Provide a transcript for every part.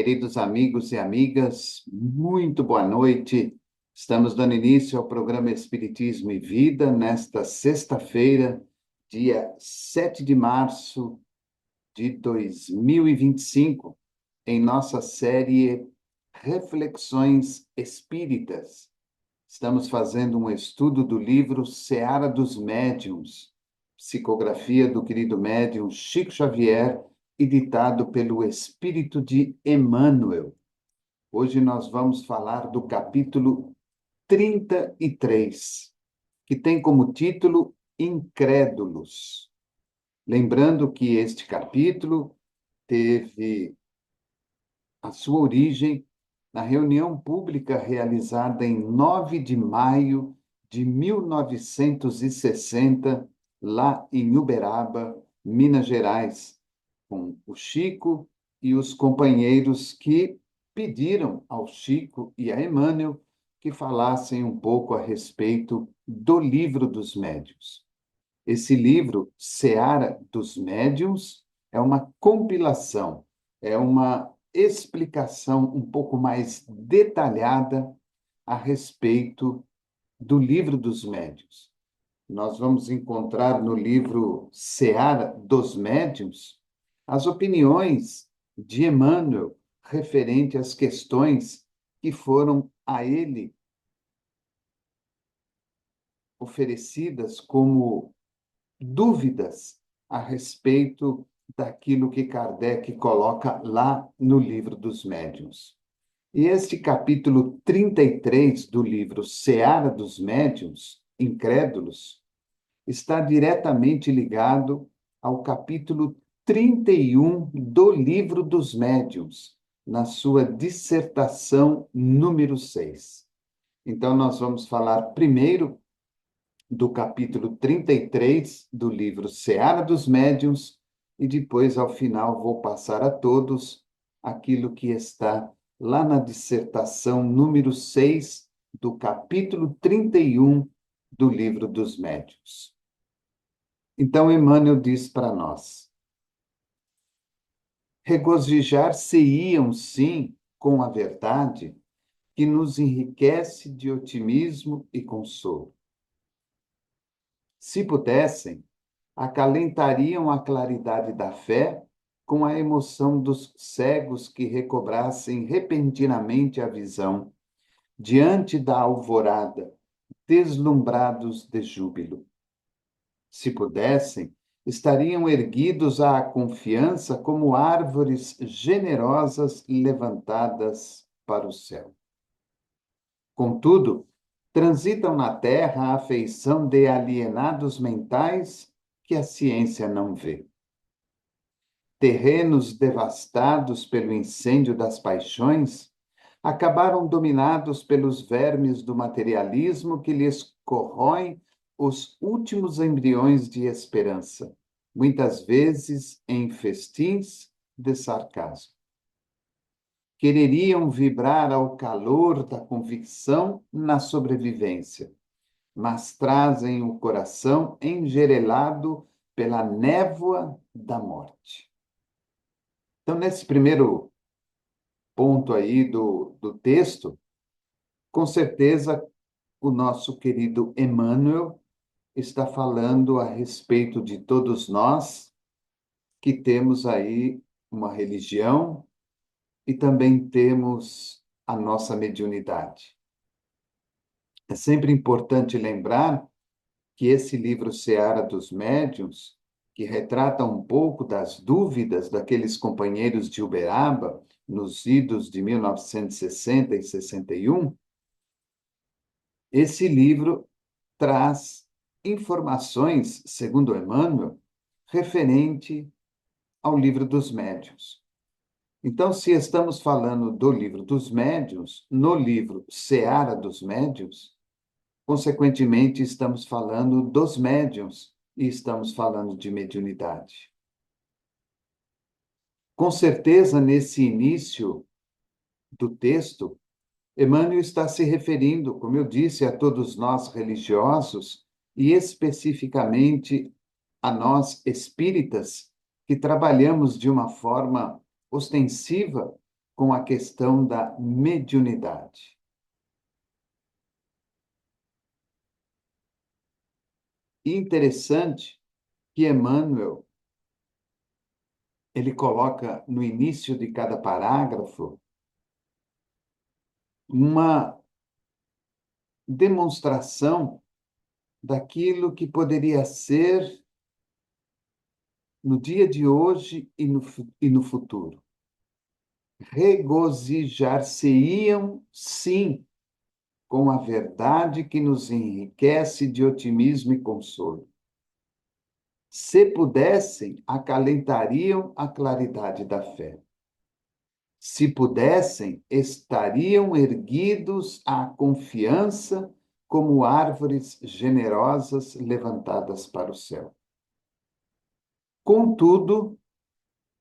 Queridos amigos e amigas, muito boa noite. Estamos dando início ao programa Espiritismo e Vida nesta sexta-feira, dia 7 de março de 2025, em nossa série Reflexões Espíritas. Estamos fazendo um estudo do livro Seara dos Médiuns, psicografia do querido médium Chico Xavier, editado pelo Espírito de Emmanuel. Hoje nós vamos falar do capítulo 33, que tem como título Incrédulos. Lembrando que este capítulo teve a sua origem na reunião pública realizada em 9 de maio de 1960, lá em Uberaba, Minas Gerais, com o Chico e os companheiros que pediram ao Chico e a Emmanuel que falassem um pouco a respeito do Livro dos Médiuns. Esse livro, Seara dos Médiuns, é uma compilação, é uma explicação um pouco mais detalhada a respeito do Livro dos Médiuns. Nós vamos encontrar no livro Seara dos Médiuns as opiniões de Emmanuel referente às questões que foram a ele oferecidas como dúvidas a respeito daquilo que Kardec coloca lá no Livro dos Médiuns. E este capítulo 33 do livro Seara dos Médiuns, Incrédulos, está diretamente ligado ao capítulo 31 do Livro dos Médiuns, na sua dissertação número 6. Então, nós vamos falar primeiro do capítulo 33 do livro Seara dos Médiuns, e depois, ao final, vou passar a todos aquilo que está lá na dissertação número 6 do capítulo 31 do livro dos Médiuns. Então, Emmanuel diz para nós: regozijar-se-iam, sim, com a verdade que nos enriquece de otimismo e consolo. Se pudessem, acalentariam a claridade da fé com a emoção dos cegos que recobrassem repentinamente a visão, diante da alvorada, deslumbrados de júbilo. Se pudessem, estariam erguidos à confiança como árvores generosas levantadas para o céu. Contudo, transitam na terra a afeição de alienados mentais que a ciência não vê. Terrenos devastados pelo incêndio das paixões acabaram dominados pelos vermes do materialismo que lhes corroem os últimos embriões de esperança, muitas vezes em festins de sarcasmo. Quereriam vibrar ao calor da convicção na sobrevivência, mas trazem o coração engerelado pela névoa da morte. Então, nesse primeiro ponto aí do texto, com certeza o nosso querido Emmanuel está falando a respeito de todos nós que temos aí uma religião e também temos a nossa mediunidade. É sempre importante lembrar que esse livro Seara dos Médiuns, que retrata um pouco das dúvidas daqueles companheiros de Uberaba, nos idos de 1960 e 61, esse livro traz informações, segundo Emmanuel, referente ao livro dos médiuns. Então, se estamos falando do livro dos médiuns, no livro Seara dos Médiuns, consequentemente, estamos falando dos médiuns e estamos falando de mediunidade. Com certeza, nesse início do texto, Emmanuel está se referindo, como eu disse, a todos nós religiosos e especificamente a nós espíritas que trabalhamos de uma forma ostensiva com a questão da mediunidade. Interessante que Emmanuel, ele coloca no início de cada parágrafo uma demonstração daquilo que poderia ser no dia de hoje e no futuro. Regozijar-se-iam, sim, com a verdade que nos enriquece de otimismo e consolo. Se pudessem, acalentariam a claridade da fé. Se pudessem, estariam erguidos à confiança como árvores generosas levantadas para o céu. Contudo,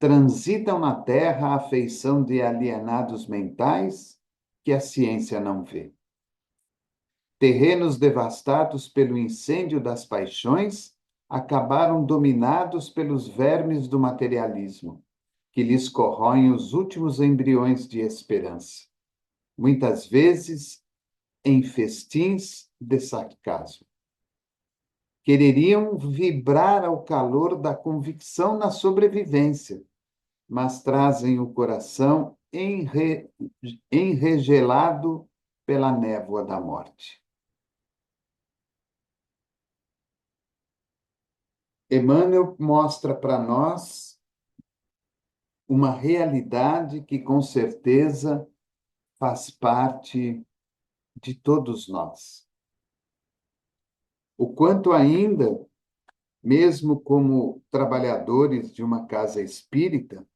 transitam na terra a feição de alienados mentais que a ciência não vê. Terrenos devastados pelo incêndio das paixões acabaram dominados pelos vermes do materialismo, que lhes corroem os últimos embriões de esperança, muitas vezes em festins de sarcasmo. Quereriam vibrar ao calor da convicção na sobrevivência, mas trazem o coração enregelado pela névoa da morte. Emmanuel mostra para nós uma realidade que, com certeza, faz parte de todos nós. O quanto ainda, mesmo como trabalhadores de uma casa espírita,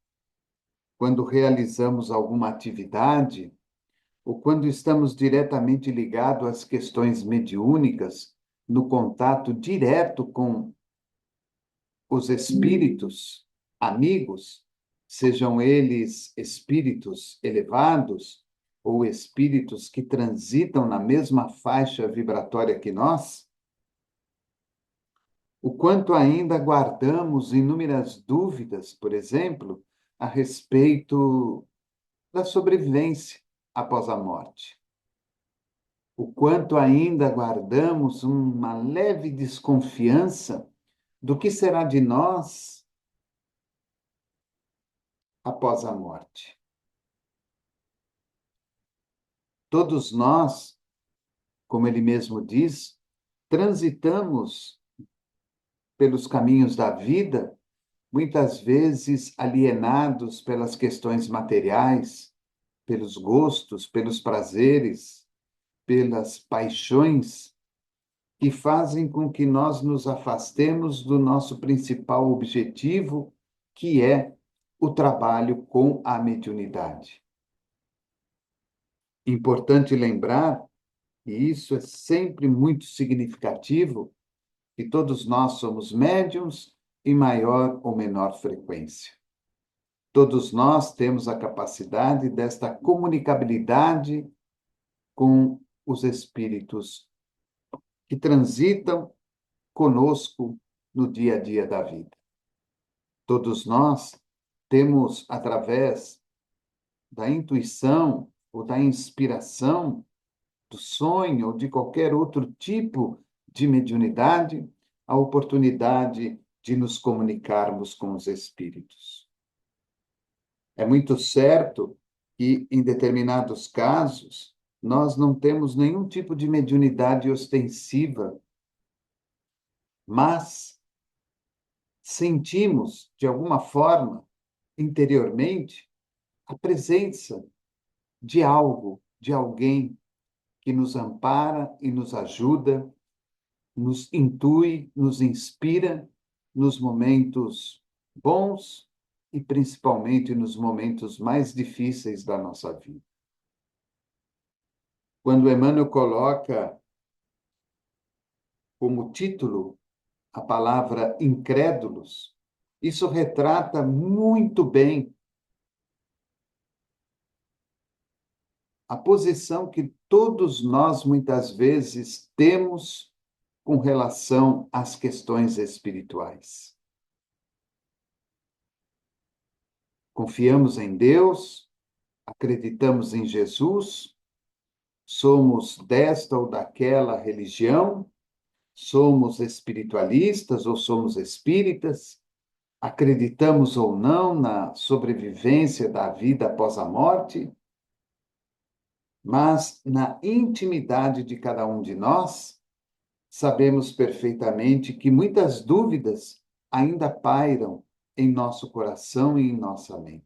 quando realizamos alguma atividade, ou quando estamos diretamente ligados às questões mediúnicas, no contato direto com os espíritos amigos, sejam eles espíritos elevados ou espíritos que transitam na mesma faixa vibratória que nós, o quanto ainda guardamos inúmeras dúvidas, por exemplo, a respeito da sobrevivência após a morte. O quanto ainda guardamos uma leve desconfiança do que será de nós após a morte. Todos nós, como ele mesmo diz, transitamos pelos caminhos da vida, muitas vezes alienados pelas questões materiais, pelos gostos, pelos prazeres, pelas paixões, que fazem com que nós nos afastemos do nosso principal objetivo, que é o trabalho com a mediunidade. Importante lembrar, e isso é sempre muito significativo, que todos nós somos médiums em maior ou menor frequência. Todos nós temos a capacidade desta comunicabilidade com os espíritos que transitam conosco no dia a dia da vida. Todos nós temos, através da intuição ou da inspiração, do sonho ou de qualquer outro tipo de mediunidade, a oportunidade de nos comunicarmos com os espíritos. É muito certo que, em determinados casos, nós não temos nenhum tipo de mediunidade ostensiva, mas sentimos, de alguma forma, interiormente, a presença de algo, de alguém que nos ampara e nos ajuda, nos intui, nos inspira nos momentos bons e principalmente nos momentos mais difíceis da nossa vida. Quando Emmanuel coloca como título a palavra incrédulos, isso retrata muito bem a posição que todos nós muitas vezes temos com relação às questões espirituais. Confiamos em Deus, acreditamos em Jesus, somos desta ou daquela religião, somos espiritualistas ou somos espíritas, acreditamos ou não na sobrevivência da vida após a morte, mas na intimidade de cada um de nós, sabemos perfeitamente que muitas dúvidas ainda pairam em nosso coração e em nossa mente.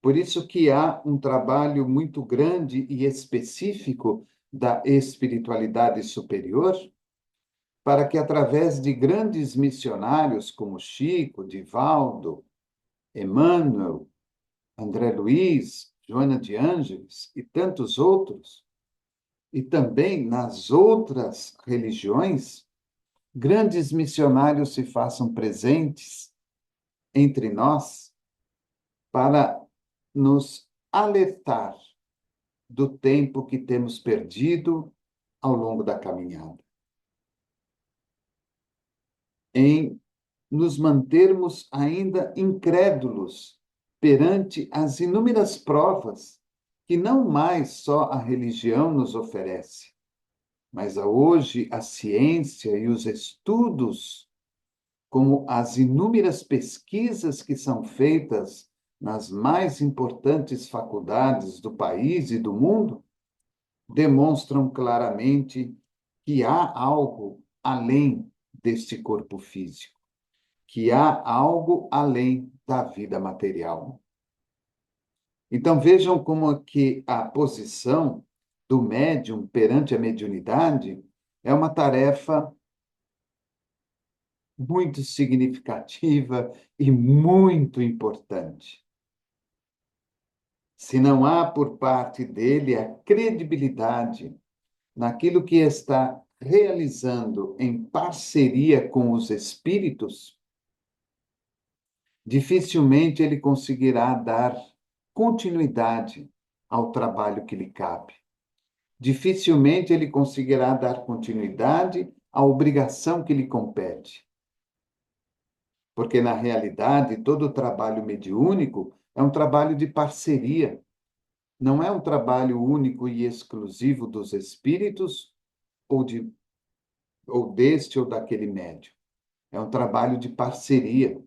Por isso que há um trabalho muito grande e específico da espiritualidade superior, para que através de grandes missionários como Chico, Divaldo, Emmanuel, André Luiz, Joana de Ângeles e tantos outros, e também nas outras religiões, grandes missionários se façam presentes entre nós para nos alertar do tempo que temos perdido ao longo da caminhada, em nos mantermos ainda incrédulos perante as inúmeras provas que não mais só a religião nos oferece, mas hoje a ciência e os estudos, como as inúmeras pesquisas que são feitas nas mais importantes faculdades do país e do mundo, demonstram claramente que há algo além deste corpo físico, que há algo além da vida material. Então vejam como que a posição do médium perante a mediunidade é uma tarefa muito significativa e muito importante. Se não há por parte dele a credibilidade naquilo que está realizando em parceria com os espíritos, dificilmente ele conseguirá dar continuidade ao trabalho que lhe cabe. Dificilmente ele conseguirá dar continuidade à obrigação que lhe compete. Porque, na realidade, todo o trabalho mediúnico é um trabalho de parceria, não é um trabalho único e exclusivo dos espíritos ou deste ou daquele médium. É um trabalho de parceria.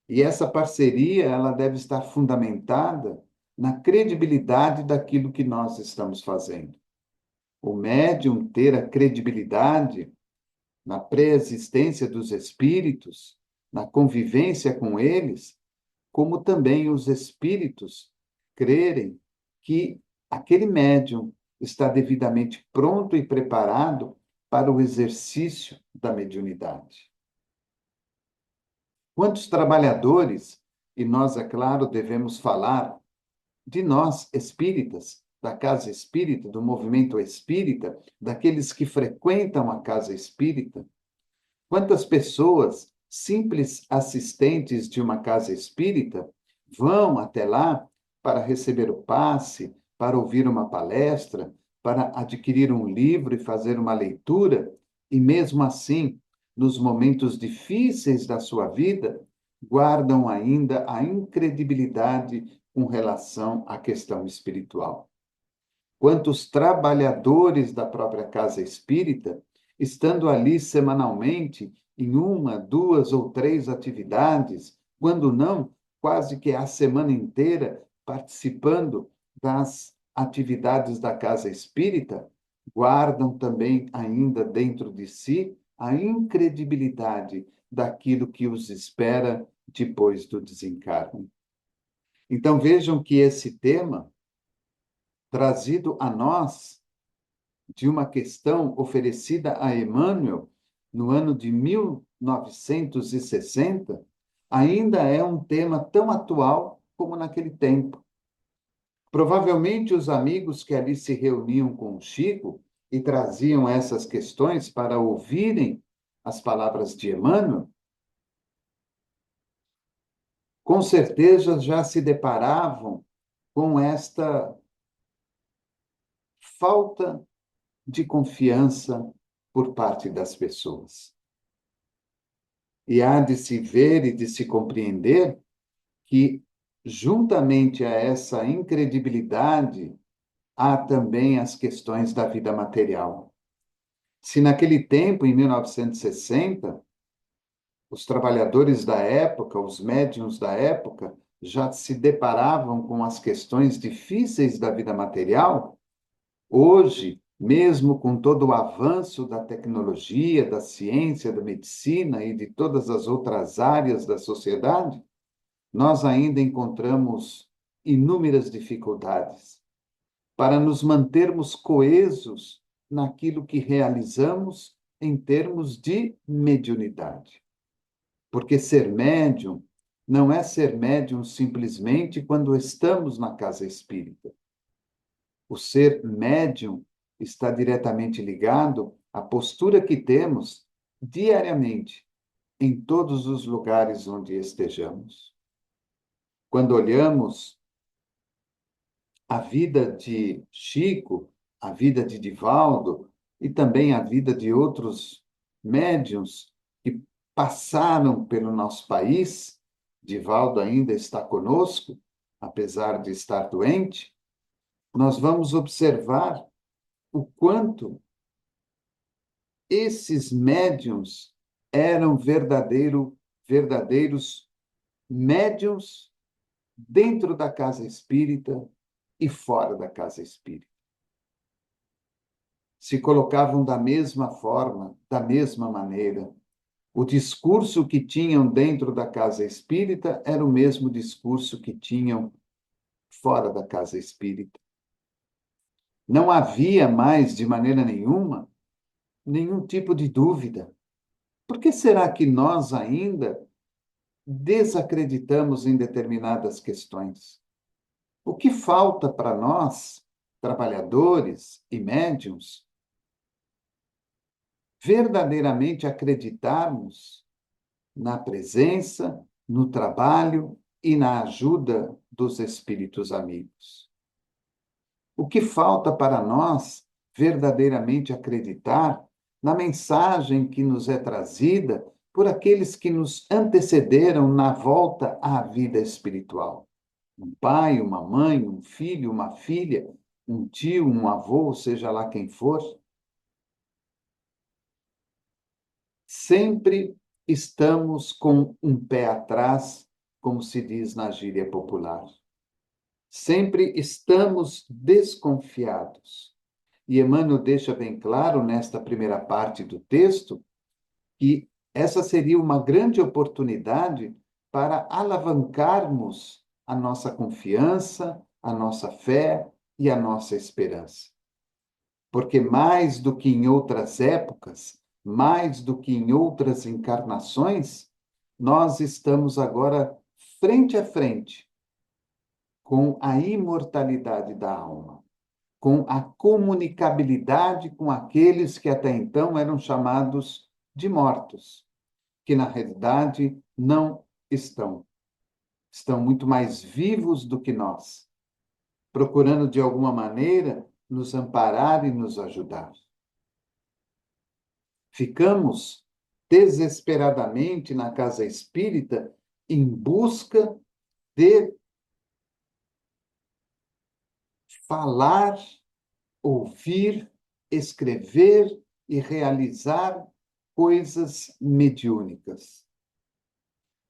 E essa parceria, ela deve estar fundamentada na credibilidade daquilo que nós estamos fazendo. O médium ter a credibilidade na pré-existência dos espíritos, na convivência com eles, como também os espíritos crerem que aquele médium está devidamente pronto e preparado para o exercício da mediunidade. Quantos trabalhadores, e nós, é claro, devemos falar de nós espíritas, da casa espírita, do movimento espírita, daqueles que frequentam a casa espírita, quantas pessoas, simples assistentes de uma casa espírita, vão até lá para receber o passe, para ouvir uma palestra, para adquirir um livro e fazer uma leitura, e mesmo assim, nos momentos difíceis da sua vida, guardam ainda a incredibilidade com relação à questão espiritual. Quantos trabalhadores da própria casa espírita, estando ali semanalmente em uma, duas ou três atividades, quando não, quase que a semana inteira, participando das atividades da casa espírita, guardam também ainda dentro de si a incredibilidade daquilo que os espera depois do desencarne. Então vejam que esse tema, trazido a nós de uma questão oferecida a Emmanuel no ano de 1960, ainda é um tema tão atual como naquele tempo. Provavelmente os amigos que ali se reuniam com o Chico e traziam essas questões para ouvirem as palavras de Emmanuel, com certeza já se deparavam com esta falta de confiança por parte das pessoas. E há de se ver e de se compreender que juntamente a essa incredibilidade, há também as questões da vida material. Se naquele tempo, em 1960, os trabalhadores da época, os médiuns da época, já se deparavam com as questões difíceis da vida material, hoje, mesmo com todo o avanço da tecnologia, da ciência, da medicina e de todas as outras áreas da sociedade, nós ainda encontramos inúmeras dificuldades para nos mantermos coesos naquilo que realizamos em termos de mediunidade. Porque ser médium não é ser médium simplesmente quando estamos na casa espírita. O ser médium está diretamente ligado à postura que temos diariamente em todos os lugares onde estejamos. Quando olhamos a vida de Chico, a vida de Divaldo e também a vida de outros médiuns que passaram pelo nosso país. Divaldo ainda está conosco, apesar de estar doente. Nós vamos observar o quanto esses médiuns eram verdadeiros médiuns dentro da casa espírita e fora da casa espírita. Se colocavam da mesma forma, da mesma maneira. O discurso que tinham dentro da casa espírita era o mesmo discurso que tinham fora da casa espírita. Não havia mais, de maneira nenhuma, nenhum tipo de dúvida. Por que será que nós ainda desacreditamos em determinadas questões? O que falta para nós, trabalhadores e médiuns, verdadeiramente acreditarmos na presença, no trabalho e na ajuda dos espíritos amigos? O que falta para nós verdadeiramente acreditar na mensagem que nos é trazida por aqueles que nos antecederam na volta à vida espiritual? Um pai, uma mãe, um filho, uma filha, um tio, um avô, seja lá quem for. Sempre estamos com um pé atrás, como se diz na gíria popular. Sempre estamos desconfiados. E Emmanuel deixa bem claro nesta primeira parte do texto que essa seria uma grande oportunidade para alavancarmos a nossa confiança, a nossa fé e a nossa esperança. Porque mais do que em outras épocas, mais do que em outras encarnações, nós estamos agora frente a frente com a imortalidade da alma, com a comunicabilidade com aqueles que até então eram chamados de mortos, que na realidade não estão. Estão muito mais vivos do que nós, procurando de alguma maneira nos amparar e nos ajudar. Ficamos desesperadamente na casa espírita em busca de falar, ouvir, escrever e realizar coisas mediúnicas.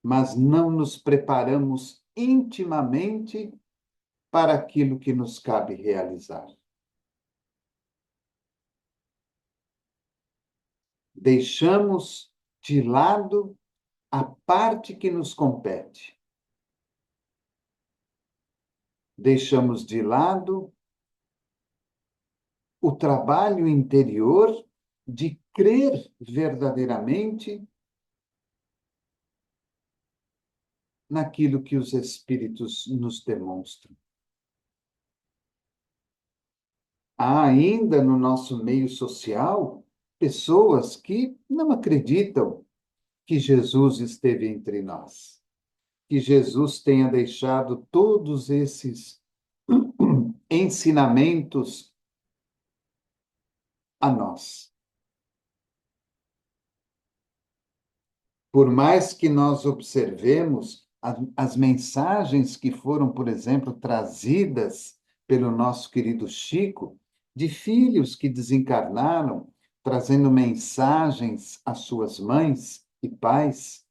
Mas não nos preparamos intimamente para aquilo que nos cabe realizar. Deixamos de lado a parte que nos compete. Deixamos de lado o trabalho interior de crer verdadeiramente naquilo que os espíritos nos demonstram. Há ainda no nosso meio social pessoas que não acreditam que Jesus esteve entre nós, que Jesus tenha deixado todos esses ensinamentos a nós. Por mais que nós observemos as mensagens que foram, por exemplo, trazidas pelo nosso querido Chico, de filhos que desencarnaram, trazendo mensagens às suas mães e pais,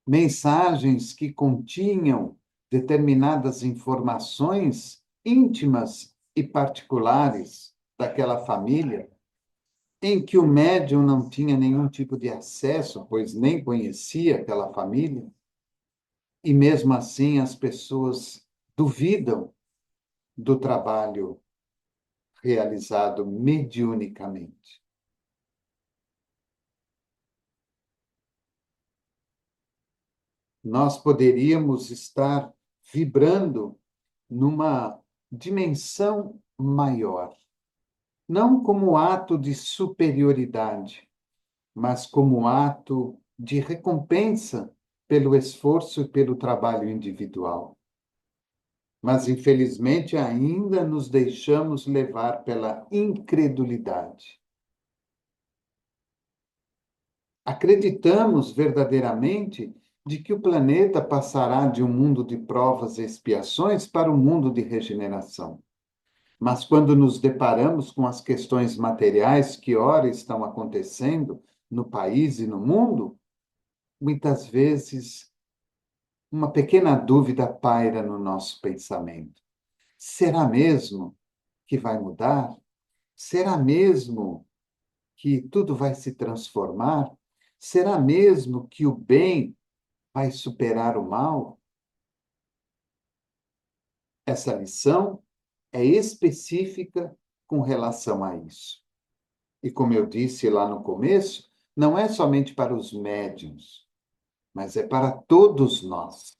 mensagens que continham determinadas informações íntimas e particulares daquela família, em que o médium não tinha nenhum tipo de acesso, pois nem conhecia aquela família, e mesmo assim as pessoas duvidam do trabalho realizado mediunicamente. Nós poderíamos estar vibrando numa dimensão maior, não como ato de superioridade, mas como ato de recompensa pelo esforço e pelo trabalho individual. Mas, infelizmente, ainda nos deixamos levar pela incredulidade. Acreditamos verdadeiramente de que o planeta passará de um mundo de provas e expiações para um mundo de regeneração. Mas quando nos deparamos com as questões materiais que ora estão acontecendo no país e no mundo, muitas vezes uma pequena dúvida paira no nosso pensamento. Será mesmo que vai mudar? Será mesmo que tudo vai se transformar? Será mesmo que o bem vai superar o mal? Essa lição é específica com relação a isso. E como eu disse lá no começo, não é somente para os médiuns, mas é para todos nós.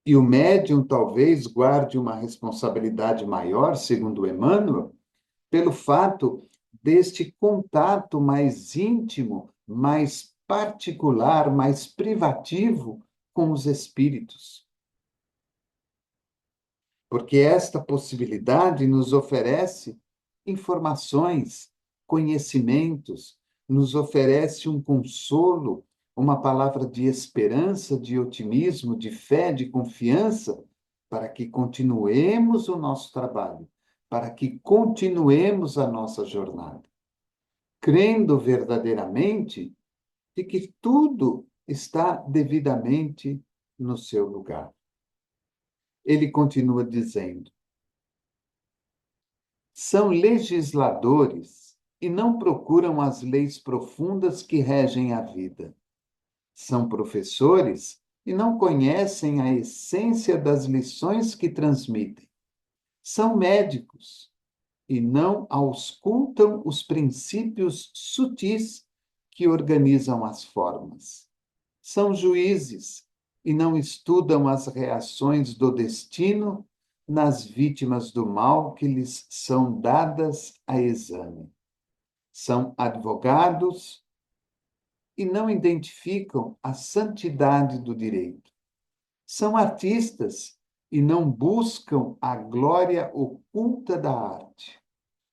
E o médium talvez guarde uma responsabilidade maior, segundo Emmanuel, pelo fato deste contato mais íntimo, mais particular, mais privativo com os espíritos. Porque esta possibilidade nos oferece informações, conhecimentos, nos oferece um consolo, uma palavra de esperança, de otimismo, de fé, de confiança, para que continuemos o nosso trabalho, para que continuemos a nossa jornada, crendo verdadeiramente de que tudo está devidamente no seu lugar. Ele continua dizendo: são legisladores e não procuram as leis profundas que regem a vida. São professores e não conhecem a essência das lições que transmitem. São médicos e não auscultam os princípios sutis que organizam as formas. São juízes e não estudam as reações do destino nas vítimas do mal que lhes são dadas a exame. São advogados e não identificam a santidade do direito. São artistas e não buscam a glória oculta da arte.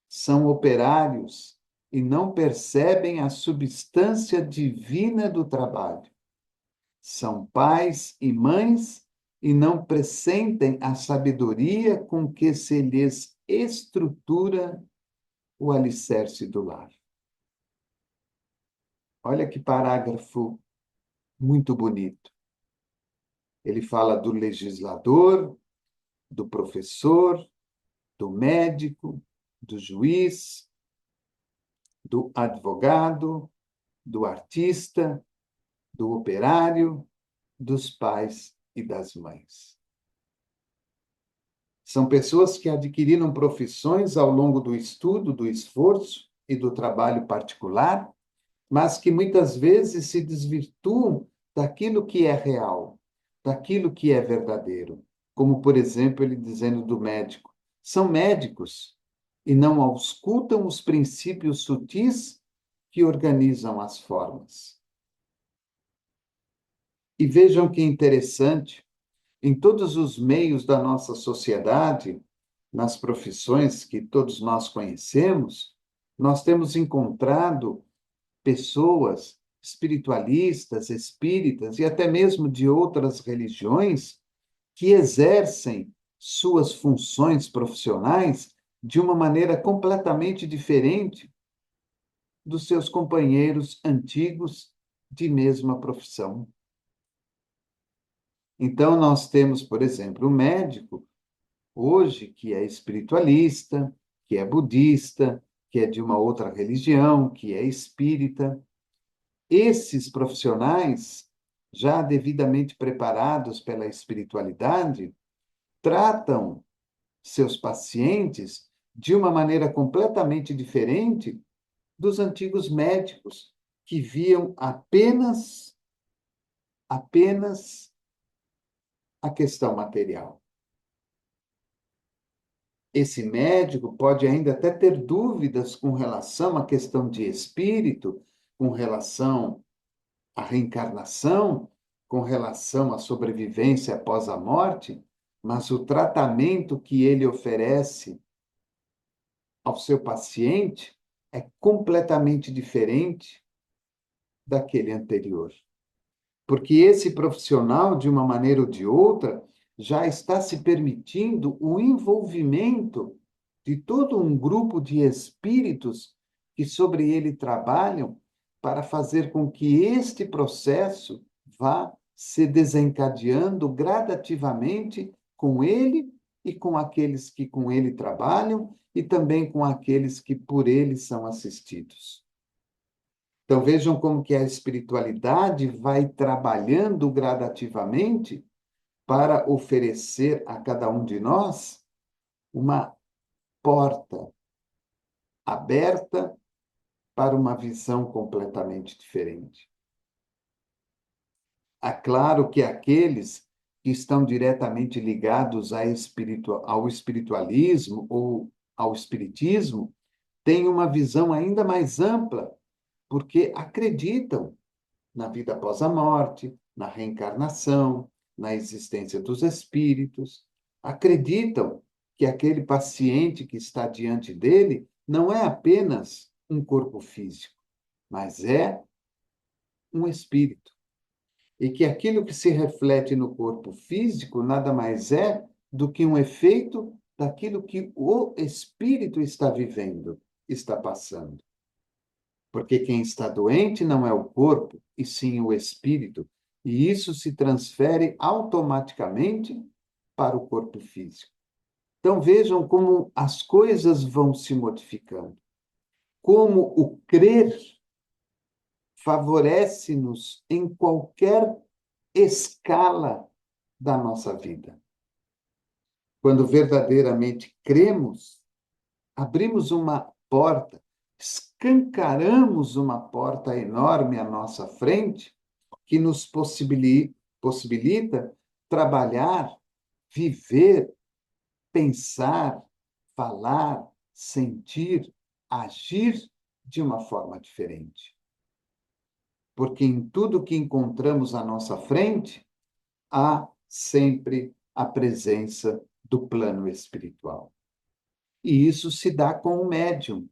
São operários e não percebem a substância divina do trabalho. São pais e mães e não pressentem a sabedoria com que se lhes estrutura o alicerce do lar. Olha que parágrafo muito bonito. Ele fala do legislador, do professor, do médico, do juiz, do advogado, do artista, do operário, dos pais e das mães. São pessoas que adquiriram profissões ao longo do estudo, do esforço e do trabalho particular, mas que muitas vezes se desvirtuam daquilo que é real, daquilo que é verdadeiro. Como, por exemplo, ele dizendo do médico. São médicos e não auscultam os princípios sutis que organizam as formas. E vejam que interessante, em todos os meios da nossa sociedade, nas profissões que todos nós conhecemos, nós temos encontrado pessoas espiritualistas, espíritas e até mesmo de outras religiões que exercem suas funções profissionais de uma maneira completamente diferente dos seus companheiros antigos de mesma profissão. Então, nós temos, por exemplo, o médico, hoje, que é espiritualista, que é budista, que é de uma outra religião, que é espírita. Esses profissionais, já devidamente preparados pela espiritualidade, tratam seus pacientes de uma maneira completamente diferente dos antigos médicos, que viam apenas a questão material. Esse médico pode ainda até ter dúvidas com relação à questão de espírito, com relação à reencarnação, com relação à sobrevivência após a morte, mas o tratamento que ele oferece ao seu paciente é completamente diferente daquele anterior. Porque esse profissional, de uma maneira ou de outra, já está se permitindo o envolvimento de todo um grupo de espíritos que sobre ele trabalham para fazer com que este processo vá se desencadeando gradativamente com ele e com aqueles que com ele trabalham e também com aqueles que por ele são assistidos. Então vejam como que a espiritualidade vai trabalhando gradativamente para oferecer a cada um de nós uma porta aberta para uma visão completamente diferente. É claro que aqueles que estão diretamente ligados ao espiritualismo ou ao espiritismo têm uma visão ainda mais ampla, porque acreditam na vida após a morte, na reencarnação, na existência dos espíritos. Acreditam que aquele paciente que está diante dele não é apenas um corpo físico, mas é um espírito. E que aquilo que se reflete no corpo físico nada mais é do que um efeito daquilo que o espírito está vivendo, está passando. Porque quem está doente não é o corpo, e sim o espírito, e isso se transfere automaticamente para o corpo físico. Então vejam como as coisas vão se modificando. Como o crer favorece-nos em qualquer escala da nossa vida. Quando verdadeiramente cremos, abrimos uma porta, escancaramos uma porta enorme à nossa frente, que nos possibilita trabalhar, viver, pensar, falar, sentir, agir de uma forma diferente. Porque em tudo que encontramos à nossa frente, há sempre a presença do plano espiritual. E isso se dá com o médium,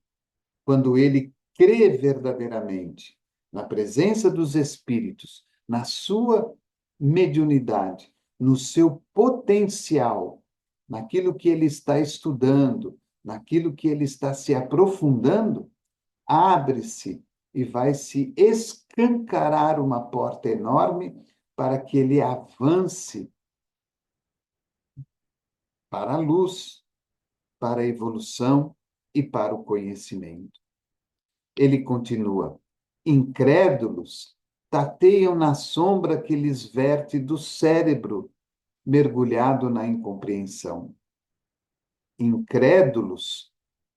quando ele crê verdadeiramente na presença dos espíritos, na sua mediunidade, no seu potencial, naquilo que ele está estudando, naquilo que ele está se aprofundando, abre-se e vai se escancarar uma porta enorme para que ele avance para a luz, para a evolução e para o conhecimento. Ele continua: incrédulos tateiam na sombra que lhes verte do cérebro, mergulhado na incompreensão. Incrédulos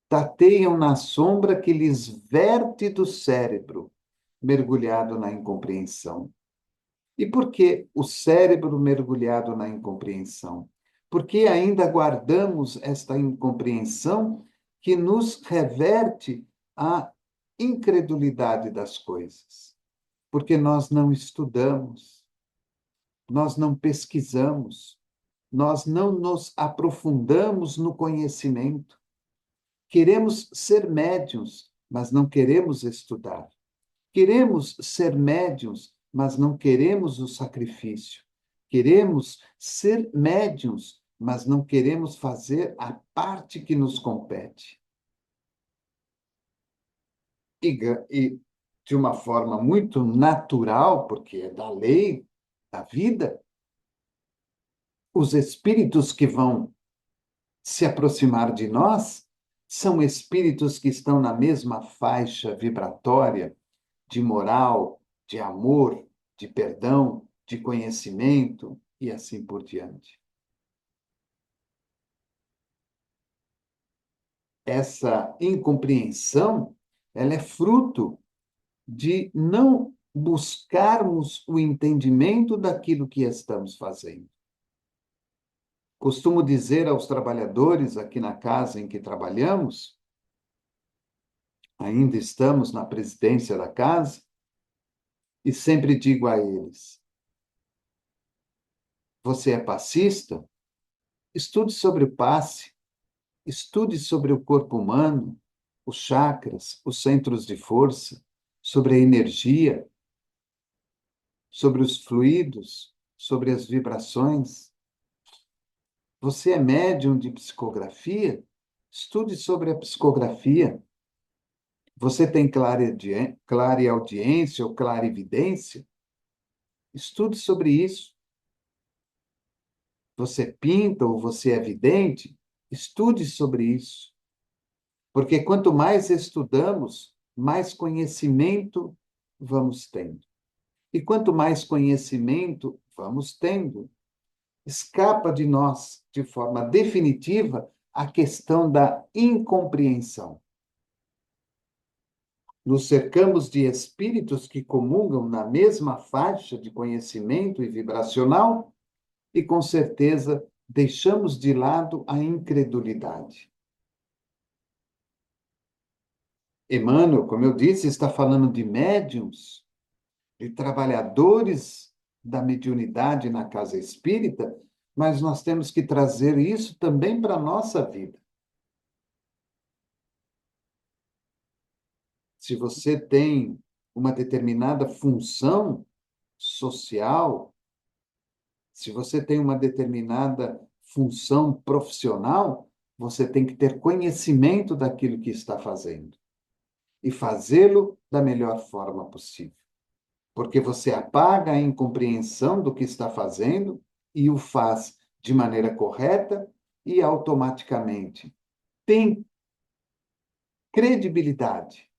tateiam na sombra que lhes verte do cérebro, mergulhado na incompreensão. E por que o cérebro mergulhado na incompreensão? Porque ainda guardamos esta incompreensão que nos reverte a incredulidade das coisas, porque nós não estudamos, nós não pesquisamos, nós não nos aprofundamos no conhecimento. Queremos ser médiuns, mas não queremos estudar. Queremos ser médiuns, mas não queremos o sacrifício. Queremos ser médiuns, mas não queremos fazer a parte que nos compete. E de uma forma muito natural, porque é da lei, da vida, os espíritos que vão se aproximar de nós são espíritos que estão na mesma faixa vibratória de moral, de amor, de perdão, de conhecimento e assim por diante. Essa incompreensão, ela é fruto de não buscarmos o entendimento daquilo que estamos fazendo. Costumo dizer aos trabalhadores aqui na casa em que trabalhamos, ainda estamos na presidência da casa, e sempre digo a eles: você é passista? Estude sobre o passe, estude sobre o corpo humano, os chakras, os centros de força, sobre a energia, sobre os fluidos, sobre as vibrações. Você é médium de psicografia? Estude sobre a psicografia. Você tem clareaudiência ou clarividência? Estude sobre isso. Você pinta ou você é vidente? Estude sobre isso. Porque quanto mais estudamos, mais conhecimento vamos tendo. E quanto mais conhecimento vamos tendo, escapa de nós, de forma definitiva, a questão da incompreensão. Nos cercamos de espíritos que comungam na mesma faixa de conhecimento e vibracional, e com certeza deixamos de lado a incredulidade. Emmanuel, como eu disse, está falando de médiums, de trabalhadores da mediunidade na casa espírita, mas nós temos que trazer isso também para a nossa vida. Se você tem uma determinada função social, se você tem uma determinada função profissional, você tem que ter conhecimento daquilo que está fazendo e fazê-lo da melhor forma possível. Porque você apaga a incompreensão do que está fazendo e o faz de maneira correta e automaticamente tem credibilidade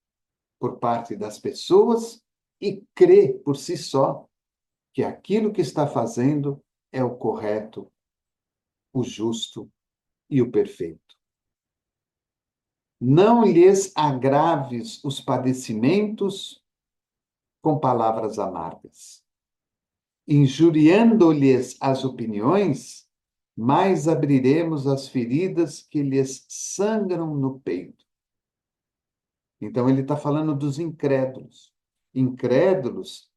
por parte das pessoas e crê por si só que aquilo que está fazendo é o correto, o justo e o perfeito. Não lhes agraves os padecimentos com palavras amargas. Injuriando-lhes as opiniões, mais abriremos as feridas que lhes sangram no peito. Então, ele está falando dos incrédulos. Incrédulos,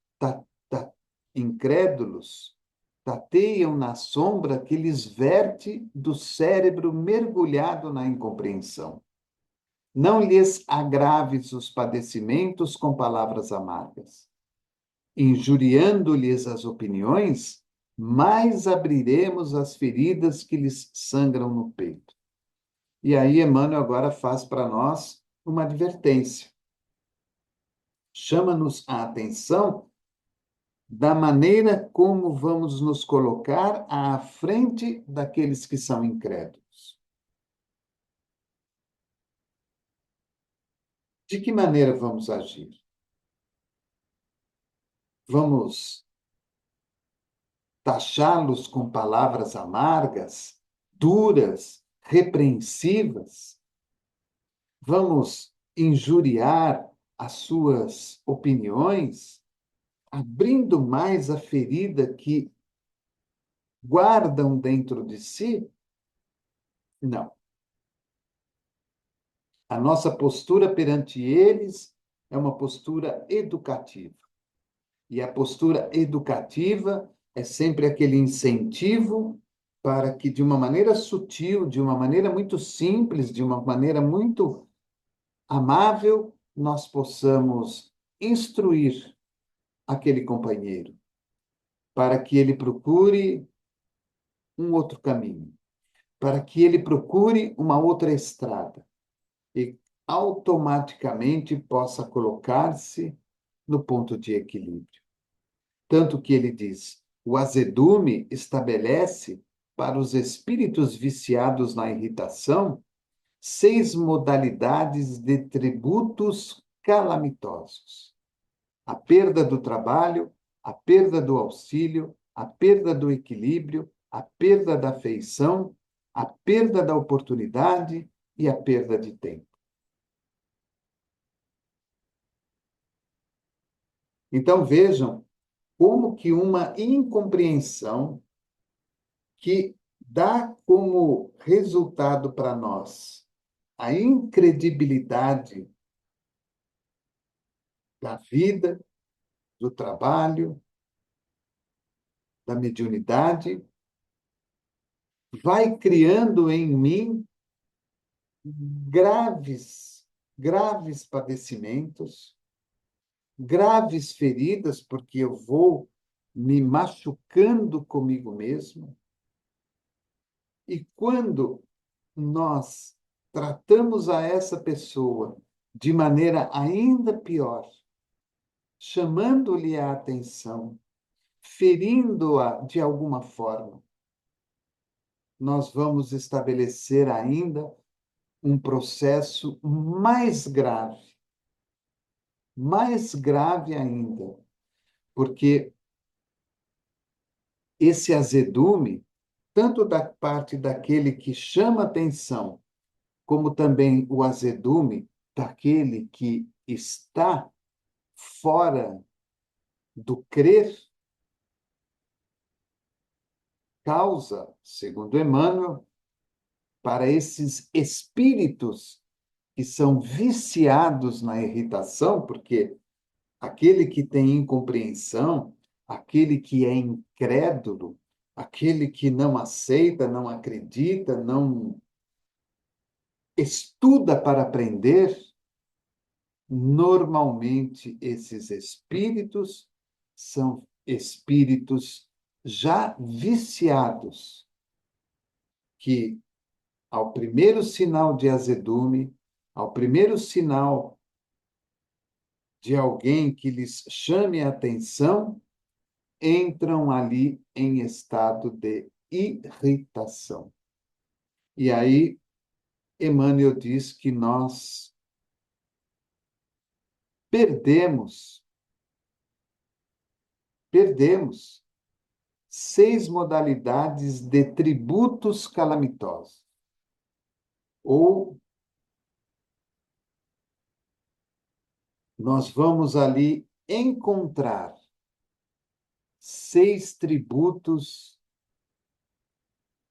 incrédulos tateiam na sombra que lhes verte do cérebro mergulhado na incompreensão. Não lhes agraves os padecimentos com palavras amargas. Injuriando-lhes as opiniões, mais abriremos as feridas que lhes sangram no peito. E aí, Emmanuel agora faz para nós uma advertência. Chama-nos a atenção da maneira como vamos nos colocar à frente daqueles que são incrédulos. De que maneira vamos agir? Vamos taxá-los com palavras amargas, duras, repreensivas? Vamos injuriar as suas opiniões, abrindo mais a ferida que guardam dentro de si? Não. A nossa postura perante eles é uma postura educativa. E a postura educativa é sempre aquele incentivo para que, de uma maneira sutil, de uma maneira muito simples, de uma maneira muito amável, nós possamos instruir aquele companheiro para que ele procure um outro caminho, para que ele procure uma outra estrada e automaticamente possa colocar-se no ponto de equilíbrio. Tanto que ele diz: o azedume estabelece para os espíritos viciados na irritação 6 modalidades de tributos calamitosos: a perda do trabalho, a perda do auxílio, a perda do equilíbrio, a perda da afeição, a perda da oportunidade e a perda de tempo. Então vejam como que uma incompreensão que dá como resultado para nós a incredibilidade da vida, do trabalho, da mediunidade, vai criando em mim graves padecimentos, graves feridas, porque eu vou me machucando comigo mesmo. E quando nós tratamos a essa pessoa de maneira ainda pior, chamando-lhe a atenção, ferindo-a de alguma forma, nós vamos estabelecer ainda um processo mais grave ainda, porque esse azedume, tanto da parte daquele que chama atenção, como também o azedume daquele que está fora do crer, causa, segundo Emmanuel, para esses espíritos que são viciados na irritação, porque aquele que tem incompreensão, aquele que é incrédulo, aquele que não aceita, não acredita, não estuda para aprender, normalmente esses espíritos são espíritos já viciados, que ao primeiro sinal de azedume, ao primeiro sinal de alguém que lhes chame a atenção, entram ali em estado de irritação. E aí, Emmanuel diz que nós perdemos 6 modalidades de tributos calamitosos. Ou nós vamos ali encontrar 6 tributos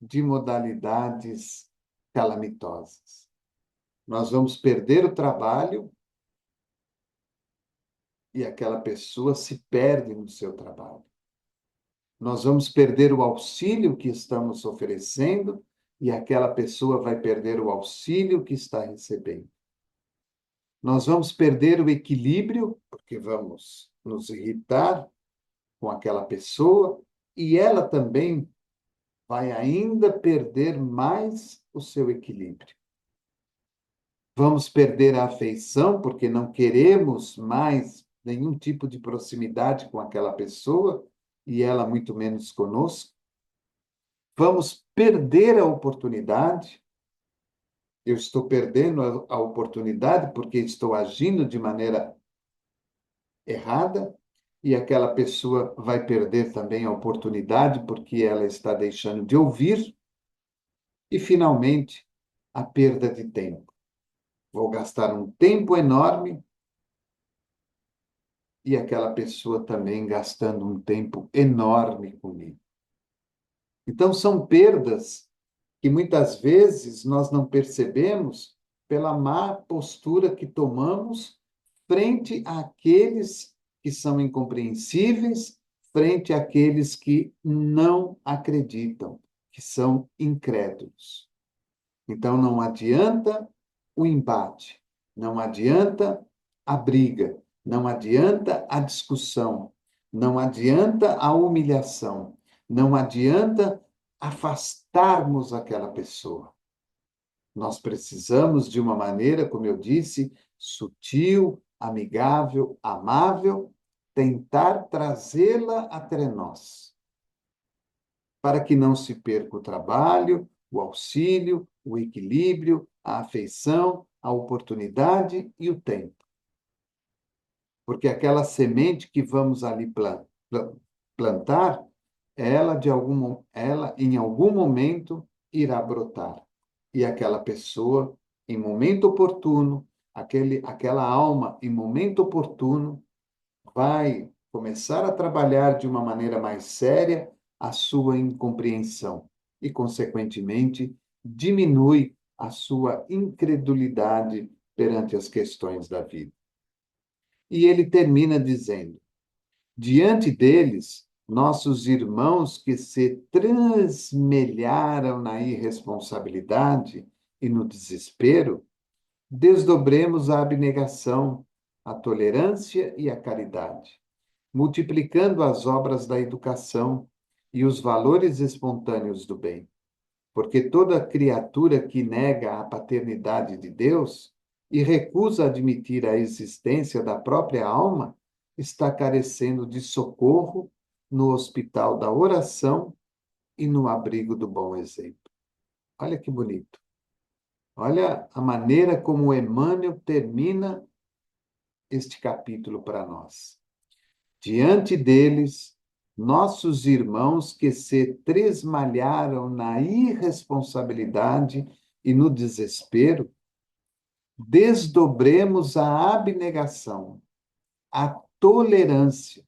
de modalidades calamitosas. Nós vamos perder o trabalho e aquela pessoa se perde no seu trabalho. Nós vamos perder o auxílio que estamos oferecendo e aquela pessoa vai perder o auxílio que está recebendo. Nós vamos perder o equilíbrio, porque vamos nos irritar com aquela pessoa e ela também vai ainda perder mais o seu equilíbrio. Vamos perder a afeição, porque não queremos mais nenhum tipo de proximidade com aquela pessoa e ela muito menos conosco. Vamos perder a oportunidade. Eu estou perdendo a oportunidade porque estou agindo de maneira errada e aquela pessoa vai perder também a oportunidade porque ela está deixando de ouvir. E, finalmente, a perda de tempo. Vou gastar um tempo enorme e aquela pessoa também gastando um tempo enorme comigo. Então, são perdas que muitas vezes nós não percebemos pela má postura que tomamos frente àqueles que são incompreensíveis, frente àqueles que não acreditam, que são incrédulos. Então, não adianta o embate, não adianta a briga, Não adianta a discussão, não adianta a humilhação, não adianta afastarmos aquela pessoa. Nós precisamos de uma maneira, como eu disse, sutil, amigável, amável, tentar trazê-la até nós, para que não se perca o trabalho, o auxílio, o equilíbrio, a afeição, a oportunidade e o tempo. Porque aquela semente que vamos ali plantar, ela em algum momento irá brotar. E aquela pessoa, em momento oportuno, aquela alma, em momento oportuno, vai começar a trabalhar de uma maneira mais séria a sua incompreensão e, consequentemente, diminui a sua incredulidade perante as questões da vida. E ele termina dizendo: diante deles, nossos irmãos que se transmelharam na irresponsabilidade e no desespero, desdobremos a abnegação, a tolerância e a caridade, multiplicando as obras da educação e os valores espontâneos do bem. Porque toda criatura que nega a paternidade de Deus e recusa admitir a existência da própria alma está carecendo de socorro no hospital da oração e no abrigo do bom exemplo. Olha que bonito. Olha a maneira como Emmanuel termina este capítulo para nós. Diante deles, nossos irmãos que se tresmalharam na irresponsabilidade e no desespero, desdobremos a abnegação, a tolerância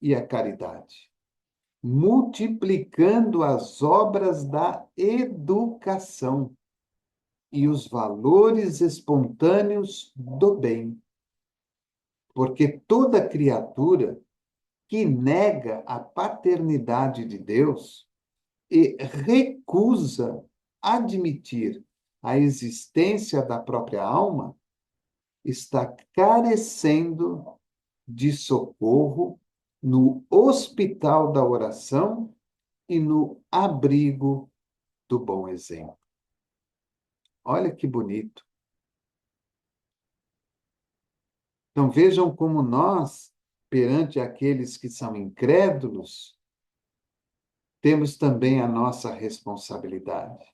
e a caridade, multiplicando as obras da educação e os valores espontâneos do bem. Porque toda criatura que nega a paternidade de Deus e recusa admitir a existência da própria alma, está carecendo de socorro no hospital da oração e no abrigo do bom exemplo. Olha que bonito. Então vejam como nós, perante aqueles que são incrédulos, temos também a nossa responsabilidade.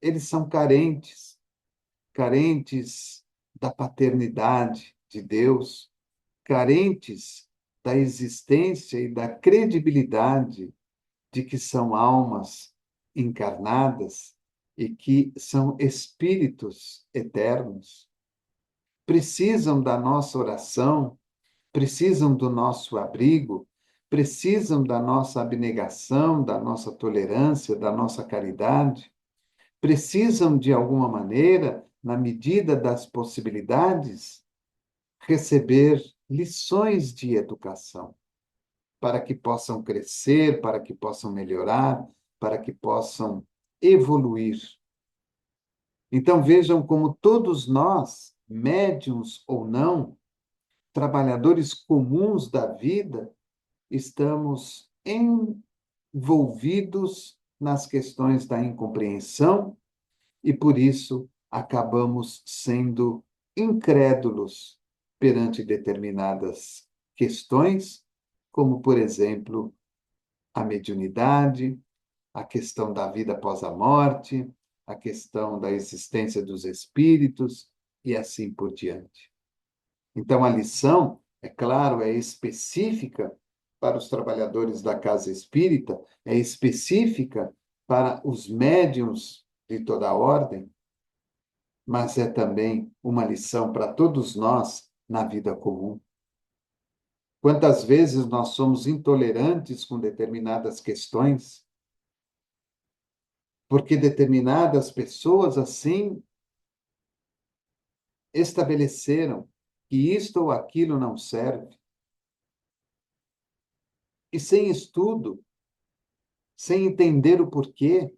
Eles são carentes, carentes da paternidade de Deus, carentes da existência e da credibilidade de que são almas encarnadas e que são espíritos eternos. Precisam da nossa oração, precisam do nosso abrigo, precisam da nossa abnegação, da nossa tolerância, da nossa caridade, precisam, de alguma maneira, na medida das possibilidades, receber lições de educação, para que possam crescer, para que possam melhorar, para que possam evoluir. Então vejam como todos nós, médiuns ou não, trabalhadores comuns da vida, estamos envolvidos nas questões da incompreensão e, por isso, acabamos sendo incrédulos perante determinadas questões, como, por exemplo, a mediunidade, a questão da vida após a morte, a questão da existência dos espíritos e assim por diante. Então, a lição, é claro, é específica para os trabalhadores da casa espírita, é específica para os médiuns de toda a ordem, mas é também uma lição para todos nós na vida comum. Quantas vezes nós somos intolerantes com determinadas questões, porque determinadas pessoas assim estabeleceram que isto ou aquilo não serve. E sem estudo, sem entender o porquê,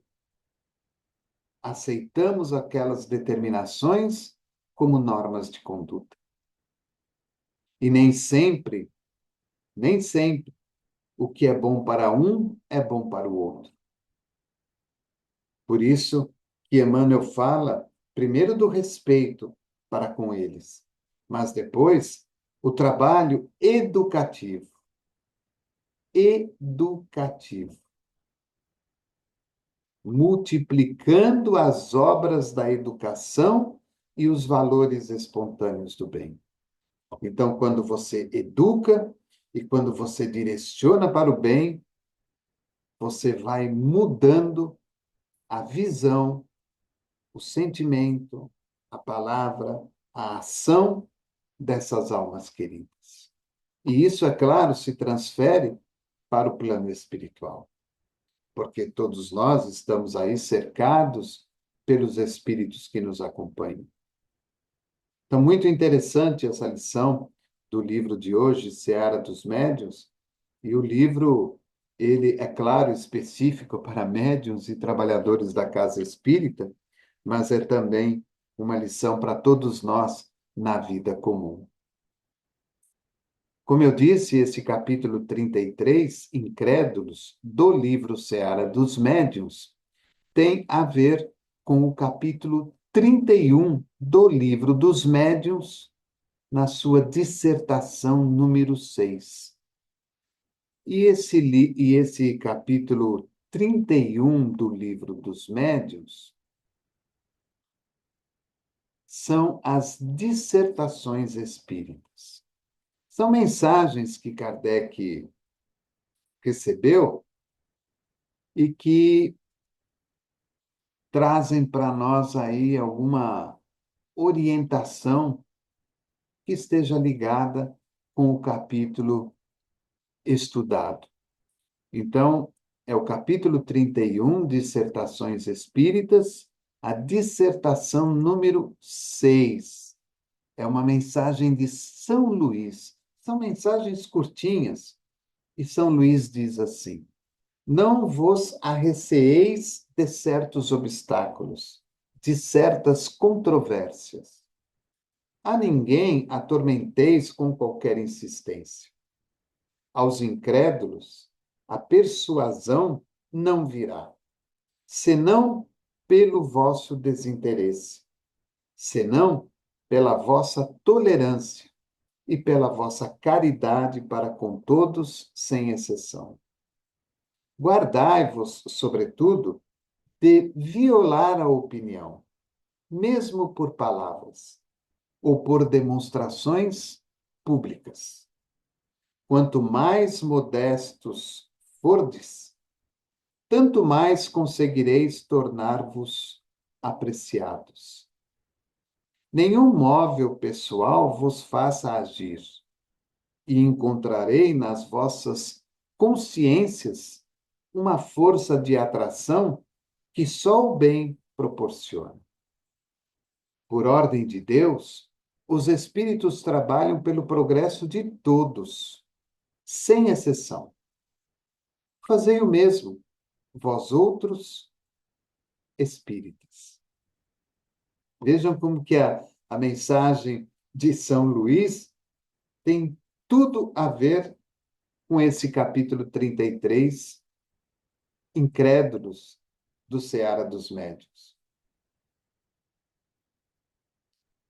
aceitamos aquelas determinações como normas de conduta. E nem sempre, o que é bom para um é bom para o outro. Por isso que Emmanuel fala, primeiro, do respeito para com eles, mas depois o trabalho educativo. Educativo. Multiplicando as obras da educação e os valores espontâneos do bem. Então, quando você educa e quando você direciona para o bem, você vai mudando a visão, o sentimento, a palavra, a ação dessas almas queridas. E isso, é claro, se transfere para o plano espiritual, porque todos nós estamos aí cercados pelos espíritos que nos acompanham. Então, muito interessante essa lição do livro de hoje, Seara dos Médiuns, e o livro, ele é claro, específico para médiuns e trabalhadores da casa espírita, mas é também uma lição para todos nós na vida comum. Como eu disse, esse capítulo 33, Incrédulos, do livro Seara dos Médiuns, tem a ver com o capítulo 31 do livro dos Médiuns, na sua dissertação número 6. E esse capítulo 31 do livro dos Médiuns são as dissertações espíritas. São mensagens que Kardec recebeu e que trazem para nós aí alguma orientação que esteja ligada com o capítulo estudado. Então, é o capítulo 31, Dissertações Espíritas, a dissertação número 6. É uma mensagem de São Luís. São mensagens curtinhas. E São Luís diz assim: não vos arreceeis de certos obstáculos, de certas controvérsias. A ninguém atormenteis com qualquer insistência. Aos incrédulos, a persuasão não virá, senão pelo vosso desinteresse, senão pela vossa tolerância e pela vossa caridade para com todos, sem exceção. Guardai-vos, sobretudo, de violar a opinião, mesmo por palavras, ou por demonstrações públicas. Quanto mais modestos fordes, tanto mais conseguireis tornar-vos apreciados. Nenhum móvel pessoal vos faça agir, e encontrarei nas vossas consciências uma força de atração que só o bem proporciona. Por ordem de Deus, os espíritos trabalham pelo progresso de todos, sem exceção. Fazei o mesmo, vós outros espíritas. Vejam como que a mensagem de São Luís tem tudo a ver com esse capítulo 33, Incrédulos, do Seara dos Médiuns.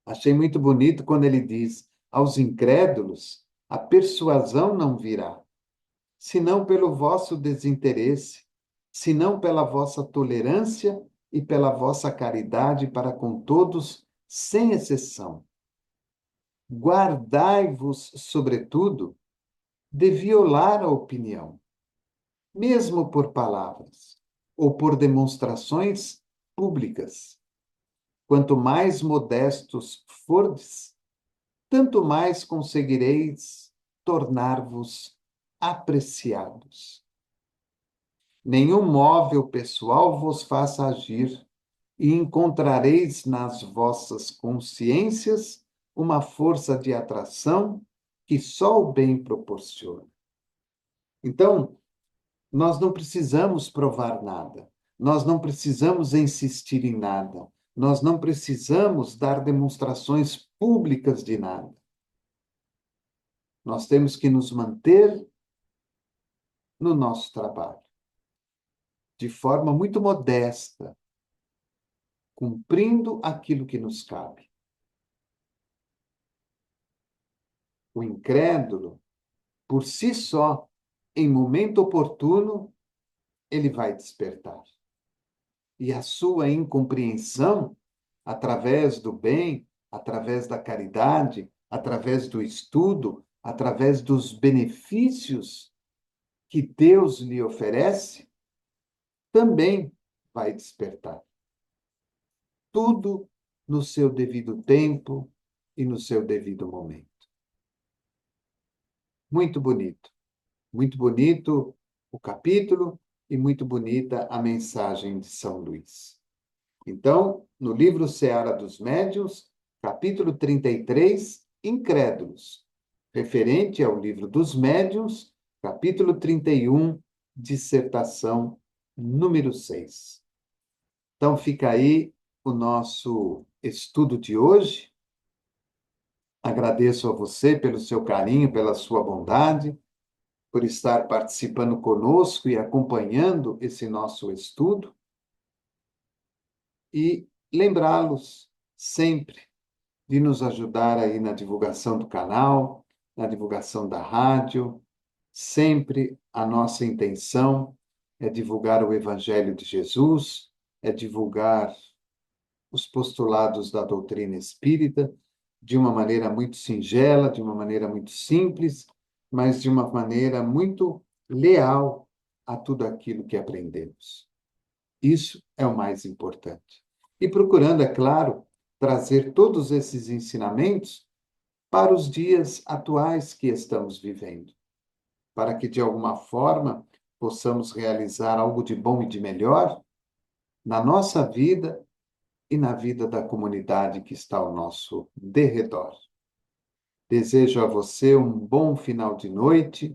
Achei muito bonito quando ele diz: aos incrédulos, a persuasão não virá, senão pelo vosso desinteresse, senão pela vossa tolerância e pela vossa caridade para com todos, sem exceção. Guardai-vos, sobretudo, de violar a opinião, mesmo por palavras ou por demonstrações públicas. Quanto mais modestos fordes, tanto mais conseguireis tornar-vos apreciados. Nenhum móvel pessoal vos faça agir, e encontrareis nas vossas consciências uma força de atração que só o bem proporciona. Então, nós não precisamos provar nada, nós não precisamos insistir em nada, nós não precisamos dar demonstrações públicas de nada. Nós temos que nos manter no nosso trabalho, de forma muito modesta, cumprindo aquilo que nos cabe. O incrédulo, por si só, em momento oportuno, ele vai despertar. E a sua incompreensão, através do bem, através da caridade, através do estudo, através dos benefícios que Deus lhe oferece, também vai despertar. Tudo no seu devido tempo e no seu devido momento. Muito bonito o capítulo e muito bonita a mensagem de São Luís. Então, no livro Seara dos Médiuns, capítulo 33, Incrédulos, referente ao livro dos Médiuns, capítulo 31, dissertação número 6. Então, fica aí o nosso estudo de hoje. Agradeço a você pelo seu carinho, pela sua bondade, por estar participando conosco e acompanhando esse nosso estudo. E lembrá-los sempre de nos ajudar aí na divulgação do canal, na divulgação da rádio. Sempre a nossa intenção é divulgar o Evangelho de Jesus, é divulgar os postulados da doutrina espírita de uma maneira muito singela, de uma maneira muito simples, mas de uma maneira muito leal a tudo aquilo que aprendemos. Isso é o mais importante. E procurando, é claro, trazer todos esses ensinamentos para os dias atuais que estamos vivendo, para que, de alguma forma, possamos realizar algo de bom e de melhor na nossa vida e na vida da comunidade que está ao nosso derredor. Desejo a você um bom final de noite,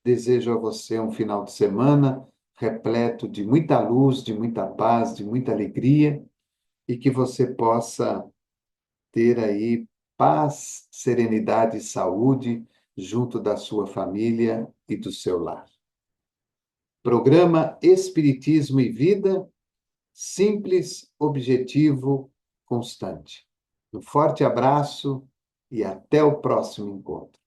desejo a você um final de semana repleto de muita luz, de muita paz, de muita alegria, e que você possa ter aí paz, serenidade e saúde junto da sua família e do seu lar. Programa Espiritismo e Vida, simples, objetivo, constante. Um forte abraço e até o próximo encontro.